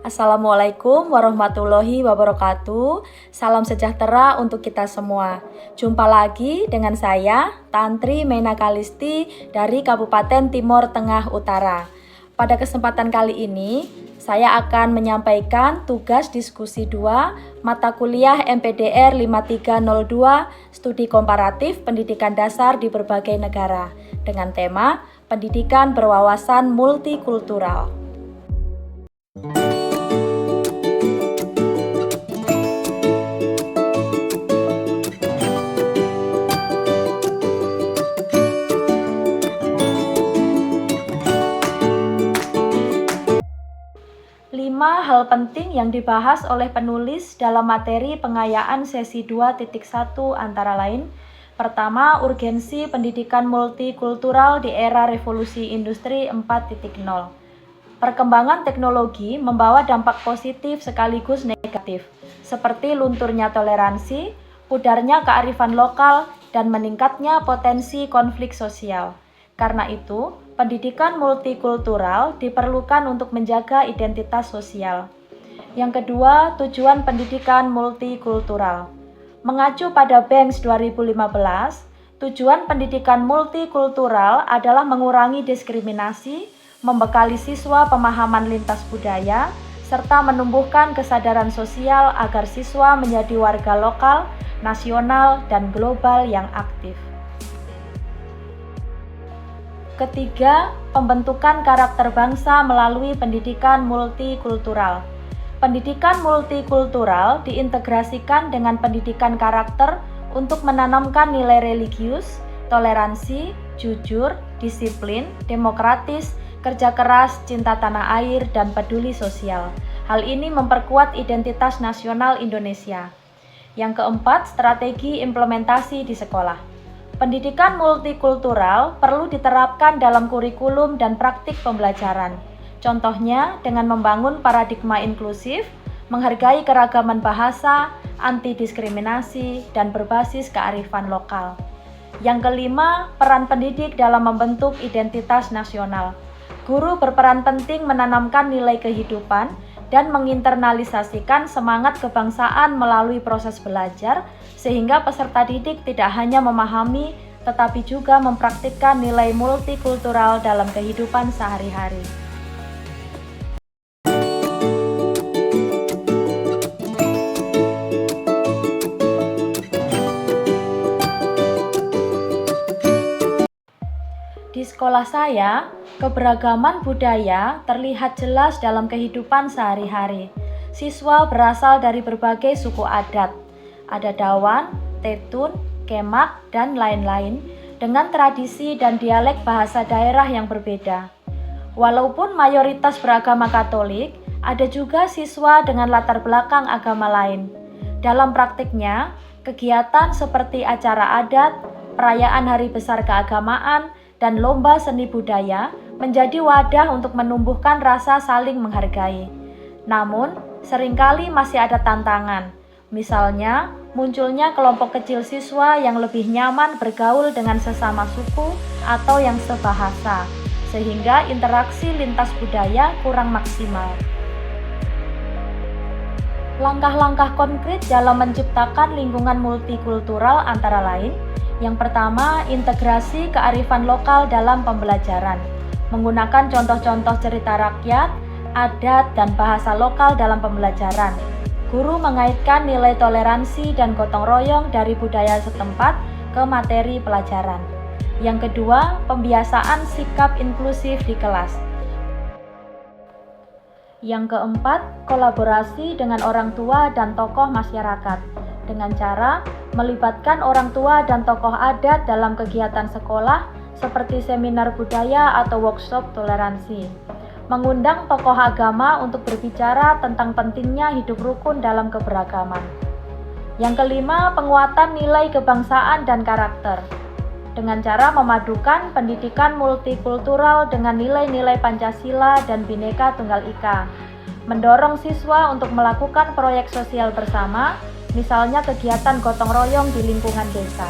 Assalamualaikum warahmatullahi wabarakatuh. Salam sejahtera untuk kita semua. Jumpa lagi dengan saya, Tantri Mena Kalisti dari Kabupaten Timor Tengah Utara. Pada kesempatan kali ini, saya akan menyampaikan tugas diskusi 2 mata kuliah MPDR 5302 Studi Komparatif Pendidikan Dasar di Berbagai Negara dengan tema Pendidikan Berwawasan Multikultural. Lima hal penting yang dibahas oleh penulis dalam materi pengayaan sesi 2.1 antara lain: pertama, urgensi pendidikan multikultural di era revolusi industri 4.0. Perkembangan teknologi membawa dampak positif sekaligus negatif, seperti lunturnya toleransi, pudarnya kearifan lokal, dan meningkatnya potensi konflik sosial. Karena itu, pendidikan multikultural diperlukan untuk menjaga identitas sosial. Yang kedua, tujuan pendidikan multikultural. Mengacu pada Banks 2015, tujuan pendidikan multikultural adalah mengurangi diskriminasi, membekali siswa pemahaman lintas budaya, serta menumbuhkan kesadaran sosial agar siswa menjadi warga lokal, nasional, dan global yang aktif. Ketiga, pembentukan karakter bangsa melalui pendidikan multikultural. Pendidikan multikultural diintegrasikan dengan pendidikan karakter untuk menanamkan nilai religius, toleransi, jujur, disiplin, demokratis, kerja keras, cinta tanah air, dan peduli sosial. Hal ini memperkuat identitas nasional Indonesia. Yang keempat, strategi implementasi di sekolah. Pendidikan multikultural perlu diterapkan dalam kurikulum dan praktik pembelajaran. Contohnya dengan membangun paradigma inklusif, menghargai keragaman bahasa, anti diskriminasi, dan berbasis kearifan lokal. Yang kelima, peran pendidik dalam membentuk identitas nasional. Guru berperan penting menanamkan nilai kehidupan dan menginternalisasikan semangat kebangsaan melalui proses belajar, sehingga peserta didik tidak hanya memahami, tetapi juga mempraktikkan nilai multikultural dalam kehidupan sehari-hari. Di sekolah saya, keberagaman budaya terlihat jelas dalam kehidupan sehari-hari. Siswa berasal dari berbagai suku adat. Ada Dawan, Tetun, Kemak, dan lain-lain dengan tradisi dan dialek bahasa daerah yang berbeda. Walaupun mayoritas beragama Katolik, ada juga siswa dengan latar belakang agama lain. Dalam praktiknya, kegiatan seperti acara adat, perayaan hari besar keagamaan, dan lomba seni budaya menjadi wadah untuk menumbuhkan rasa saling menghargai. Namun, seringkali masih ada tantangan. Misalnya, munculnya kelompok kecil siswa yang lebih nyaman bergaul dengan sesama suku atau yang sebahasa, sehingga interaksi lintas budaya kurang maksimal. Langkah-langkah konkret dalam menciptakan lingkungan multikultural antara lain: yang pertama, integrasi kearifan lokal dalam pembelajaran, menggunakan contoh-contoh cerita rakyat, adat, dan bahasa lokal dalam pembelajaran. Guru mengaitkan nilai toleransi dan gotong royong dari budaya setempat ke materi pelajaran. Yang kedua, pembiasaan sikap inklusif di kelas. Yang keempat, kolaborasi dengan orang tua dan tokoh masyarakat dengan cara melibatkan orang tua dan tokoh adat dalam kegiatan sekolah seperti seminar budaya atau workshop toleransi. Mengundang tokoh agama untuk berbicara tentang pentingnya hidup rukun dalam keberagaman. Yang kelima, penguatan nilai kebangsaan dan karakter dengan cara memadukan pendidikan multikultural dengan nilai-nilai Pancasila dan Bhinneka Tunggal Ika. Mendorong siswa untuk melakukan proyek sosial bersama, misalnya kegiatan gotong royong di lingkungan desa.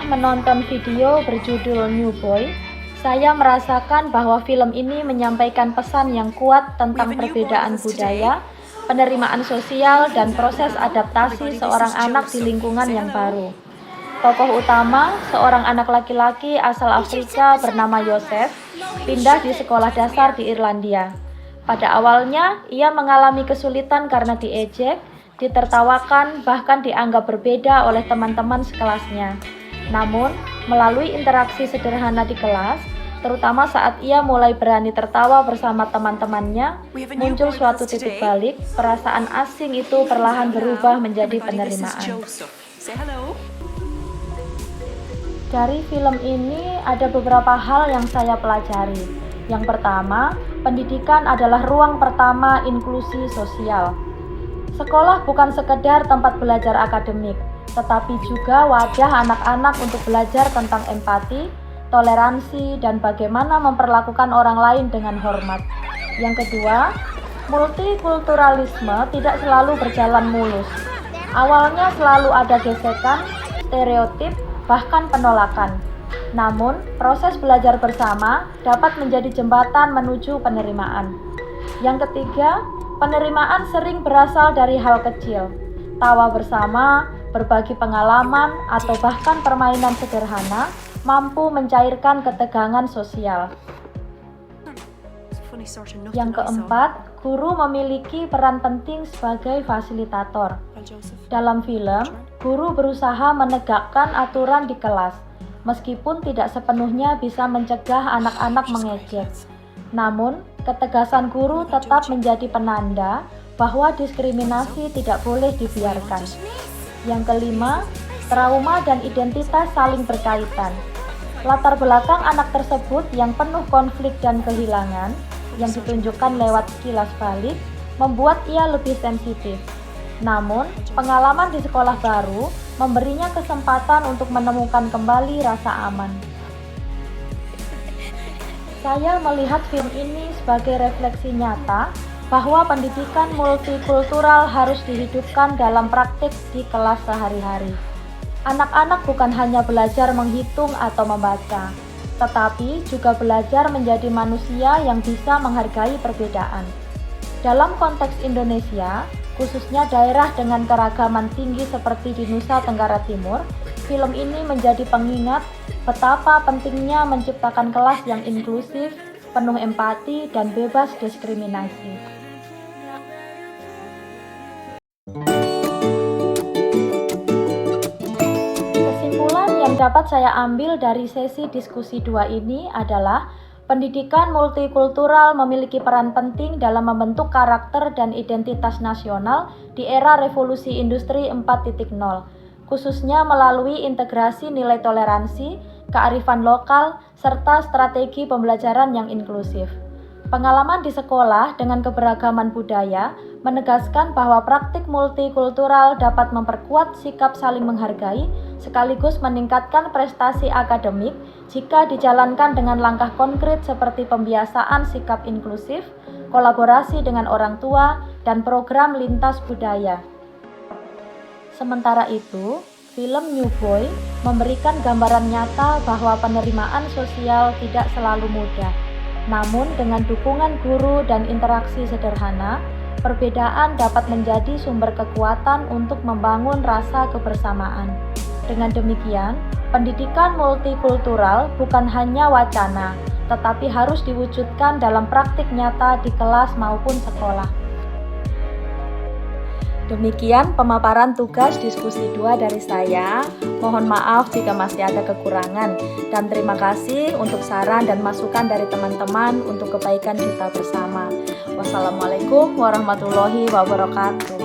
Setelah menonton video berjudul New Boy, saya merasakan bahwa film ini menyampaikan pesan yang kuat tentang perbedaan budaya, penerimaan sosial, dan proses adaptasi seorang anak di lingkungan yang baru. Tokoh utama, seorang anak laki-laki asal Afrika bernama Yosef, pindah di sekolah dasar di Irlandia. Pada awalnya, ia mengalami kesulitan karena diejek, ditertawakan, bahkan dianggap berbeda oleh teman-teman sekelasnya. Namun, melalui interaksi sederhana di kelas, terutama saat ia mulai berani tertawa bersama teman-temannya, muncul suatu titik balik, perasaan asing itu perlahan berubah menjadi penerimaan. Dari film ini ada beberapa hal yang saya pelajari. Yang pertama, pendidikan adalah ruang pertama inklusi sosial. Sekolah bukan sekedar tempat belajar akademik, tetapi juga wadah anak-anak untuk belajar tentang empati, toleransi, dan bagaimana memperlakukan orang lain dengan hormat. Yang kedua, multikulturalisme tidak selalu berjalan mulus. Awalnya selalu ada gesekan, stereotip, bahkan penolakan. Namun, proses belajar bersama dapat menjadi jembatan menuju penerimaan. Yang ketiga, penerimaan sering berasal dari hal kecil, tawa bersama, berbagi pengalaman, atau bahkan permainan sederhana mampu mencairkan ketegangan sosial. Yang keempat, guru memiliki peran penting sebagai fasilitator. Dalam film, guru berusaha menegakkan aturan di kelas, meskipun tidak sepenuhnya bisa mencegah anak-anak mengejek. Namun, ketegasan guru tetap menjadi penanda bahwa diskriminasi tidak boleh dibiarkan. Yang kelima, trauma dan identitas saling berkaitan. Latar belakang anak tersebut yang penuh konflik dan kehilangan, yang ditunjukkan lewat kilas balik, membuat ia lebih sensitif. Namun, pengalaman di sekolah baru memberinya kesempatan untuk menemukan kembali rasa aman. Saya melihat film ini sebagai refleksi nyata bahwa pendidikan multikultural harus dihidupkan dalam praktik di kelas sehari-hari. Anak-anak bukan hanya belajar menghitung atau membaca, tetapi juga belajar menjadi manusia yang bisa menghargai perbedaan. Dalam konteks Indonesia, khususnya daerah dengan keragaman tinggi seperti di Nusa Tenggara Timur, film ini menjadi pengingat betapa pentingnya menciptakan kelas yang inklusif, penuh empati, dan bebas diskriminasi. Kesimpulan yang dapat saya ambil dari sesi diskusi 2 ini adalah pendidikan multikultural memiliki peran penting dalam membentuk karakter dan identitas nasional di era revolusi industri 4.0, khususnya melalui integrasi nilai toleransi, kearifan lokal, serta strategi pembelajaran yang inklusif. Pengalaman di sekolah dengan keberagaman budaya menegaskan bahwa praktik multikultural dapat memperkuat sikap saling menghargai sekaligus meningkatkan prestasi akademik jika dijalankan dengan langkah konkret seperti pembiasaan sikap inklusif, kolaborasi dengan orang tua, dan program lintas budaya. Sementara itu, film New Boy memberikan gambaran nyata bahwa penerimaan sosial tidak selalu mudah. Namun, dengan dukungan guru dan interaksi sederhana, perbedaan dapat menjadi sumber kekuatan untuk membangun rasa kebersamaan. Dengan demikian, pendidikan multikultural bukan hanya wacana, tetapi harus diwujudkan dalam praktik nyata di kelas maupun sekolah. Demikian pemaparan tugas diskusi 2 dari saya. Mohon maaf jika masih ada kekurangan, dan terima kasih untuk saran dan masukan dari teman-teman untuk kebaikan kita bersama. Wassalamualaikum warahmatullahi wabarakatuh.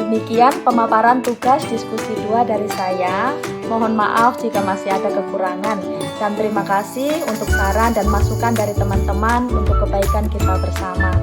Demikian pemaparan tugas diskusi 2 dari saya. Mohon maaf jika masih ada kekurangan, dan terima kasih untuk saran dan masukan dari teman-teman untuk kebaikan kita bersama.